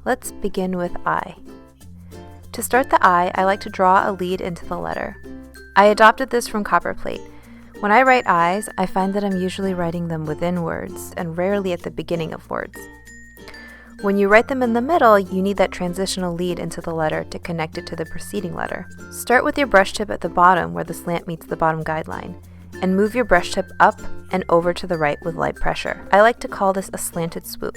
Let's begin with I. To start the I like to draw a lead into the letter. I adopted this from copperplate. When I write I's, I find that I'm usually writing them within words and rarely at the beginning of words. When you write them in the middle, you need that transitional lead into the letter to connect it to the preceding letter. Start with your brush tip at the bottom where the slant meets the bottom guideline, and move your brush tip up and over to the right with light pressure. I like to call this a slanted swoop.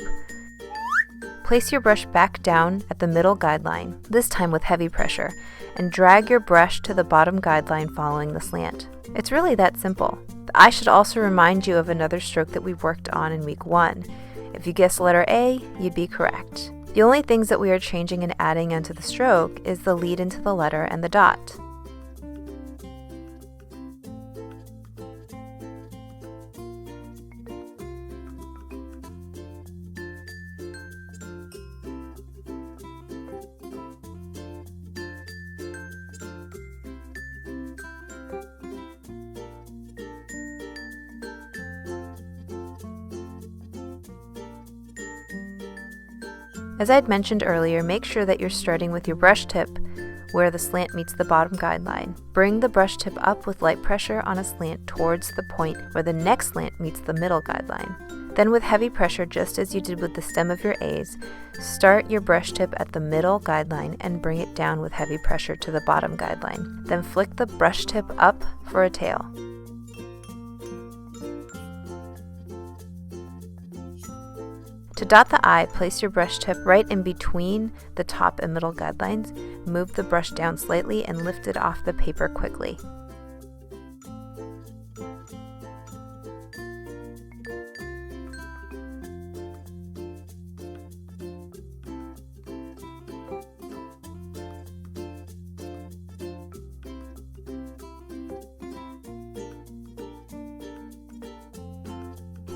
Place your brush back down at the middle guideline, this time with heavy pressure, and drag your brush to the bottom guideline following the slant. It's really that simple. The I should also remind you of another stroke that we worked on in week 1. If you guessed letter A, you'd be correct. The only things that we are changing and adding onto the stroke is the lead into the letter and the dot. As I had mentioned earlier, make sure that you're starting with your brush tip where the slant meets the bottom guideline. Bring the brush tip up with light pressure on a slant towards the point where the next slant meets the middle guideline. Then with heavy pressure, just as you did with the stem of your A's, start your brush tip at the middle guideline and bring it down with heavy pressure to the bottom guideline. Then flick the brush tip up for a tail. To dot the I, place your brush tip right in between the top and middle guidelines, move the brush down slightly and lift it off the paper quickly.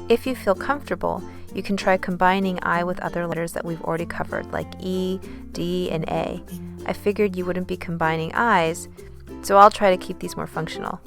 If you feel comfortable, you can try combining I with other letters that we've already covered, like E, D, and A. I figured you wouldn't be combining I's, so I'll try to keep these more functional.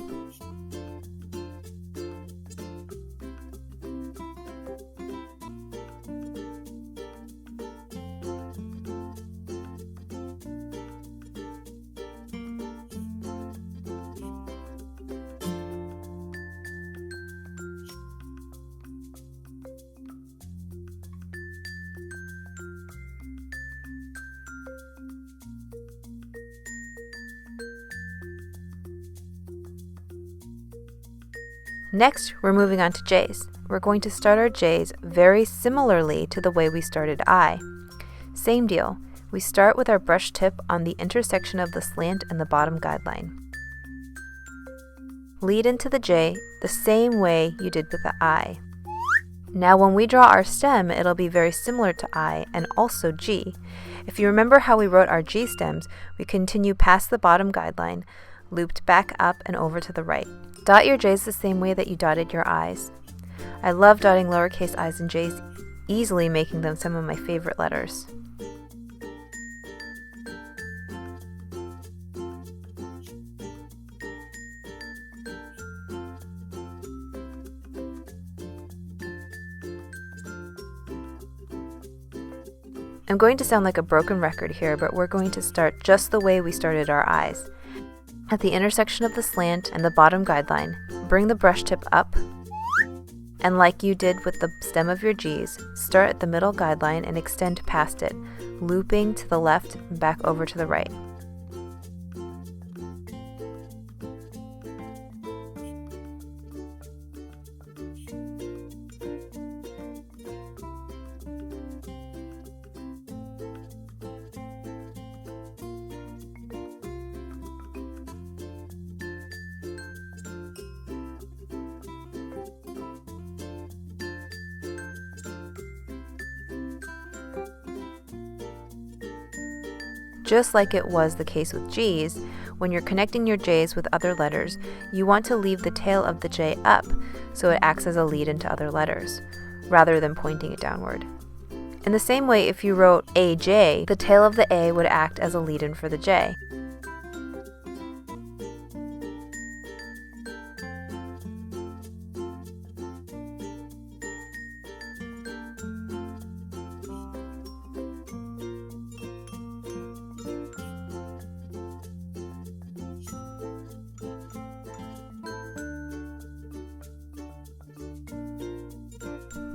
Next, we're moving on to J's. We're going to start our J's very similarly to the way we started I. Same deal. We start with our brush tip on the intersection of the slant and the bottom guideline. Lead into the J the same way you did with the I. Now when we draw our stem, it'll be very similar to I and also G. If you remember how we wrote our G stems, we continue past the bottom guideline, looped back up and over to the right. Dot your J's the same way that you dotted your I's. I love dotting lowercase i's and J's, easily making them some of my favorite letters. I'm going to sound like a broken record here, but we're going to start just the way we started our I's. At the intersection of the slant and the bottom guideline, bring the brush tip up, and like you did with the stem of your G's, start at the middle guideline and extend past it, looping to the left and back over to the right. Just like it was the case with G's, when you're connecting your J's with other letters, you want to leave the tail of the J up so it acts as a lead into other letters, rather than pointing it downward. In the same way, if you wrote AJ, the tail of the A would act as a lead-in for the J.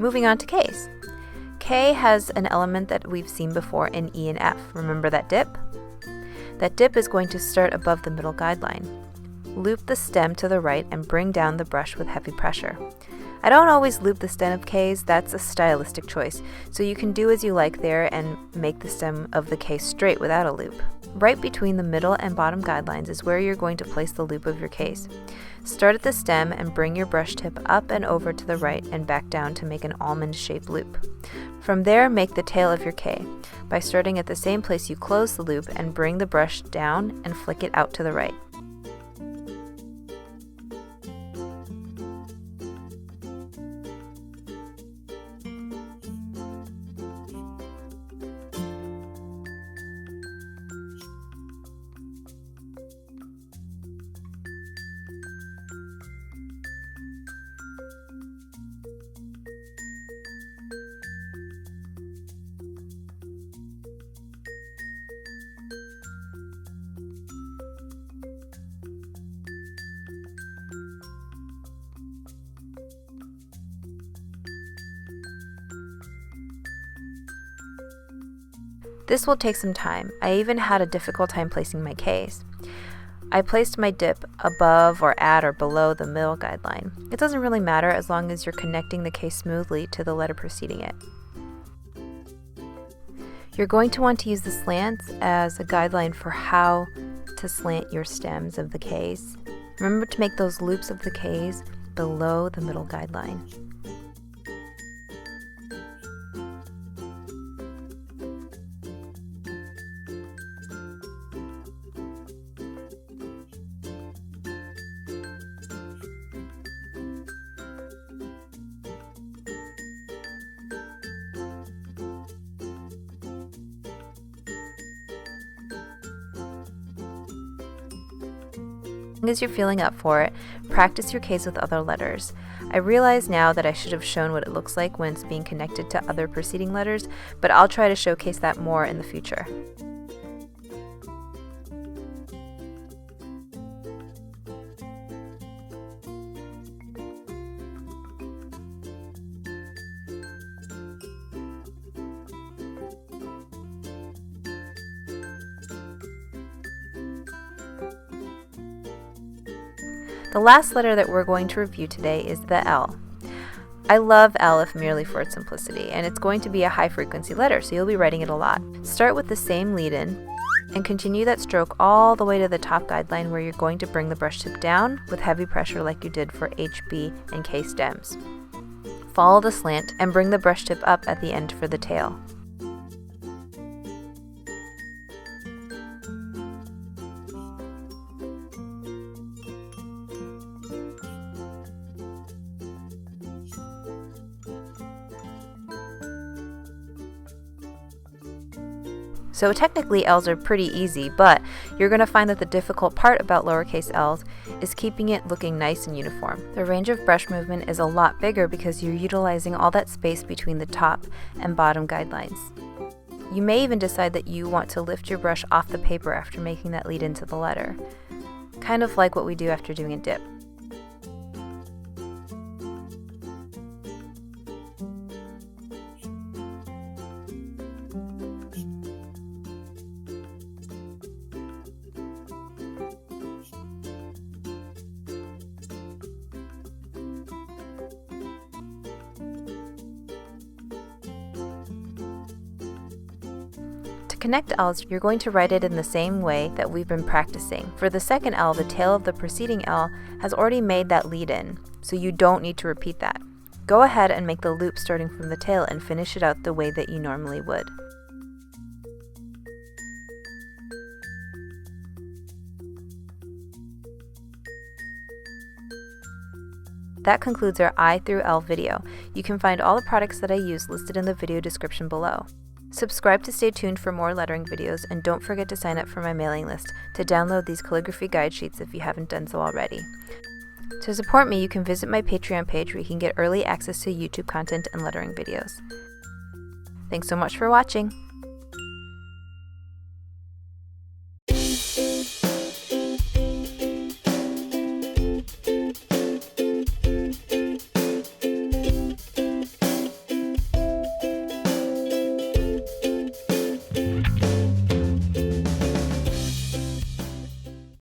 Moving on to K's. K has an element that we've seen before in E and F. Remember that dip? That dip is going to start above the middle guideline. Loop the stem to the right and bring down the brush with heavy pressure. I don't always loop the stem of K's, that's a stylistic choice, so you can do as you like there and make the stem of the K straight without a loop. Right between the middle and bottom guidelines is where you're going to place the loop of your K's. Start at the stem and bring your brush tip up and over to the right and back down to make an almond-shaped loop. From there, make the tail of your K by starting at the same place you close the loop and bring the brush down and flick it out to the right. This will take some time. I even had a difficult time placing my K's. I placed my dip above or at or below the middle guideline. It doesn't really matter as long as you're connecting the K smoothly to the letter preceding it. You're going to want to use the slants as a guideline for how to slant your stems of the K's. Remember to make those loops of the K's below the middle guideline. As you're feeling up for it, practice your K's with other letters. I realize now that I should have shown what it looks like when it's being connected to other preceding letters, but I'll try to showcase that more in the future. The last letter that we're going to review today is the L. I love L if merely for its simplicity, and it's going to be a high frequency letter, so you'll be writing it a lot. Start with the same lead-in and continue that stroke all the way to the top guideline where you're going to bring the brush tip down with heavy pressure like you did for H, B, and K stems. Follow the slant and bring the brush tip up at the end for the tail. So technically L's are pretty easy, but you're going to find that the difficult part about lowercase l's is keeping it looking nice and uniform. The range of brush movement is a lot bigger because you're utilizing all that space between the top and bottom guidelines. You may even decide that you want to lift your brush off the paper after making that lead into the letter, kind of like what we do after doing a dip. To connect L's, you're going to write it in the same way that we've been practicing. For the second L, the tail of the preceding L has already made that lead in, so you don't need to repeat that. Go ahead and make the loop starting from the tail and finish it out the way that you normally would. That concludes our I through L video. You can find all the products that I use listed in the video description below. Subscribe to stay tuned for more lettering videos, and don't forget to sign up for my mailing list to download these calligraphy guide sheets if you haven't done so already. To support me, you can visit my Patreon page where you can get early access to YouTube content and lettering videos. Thanks so much for watching!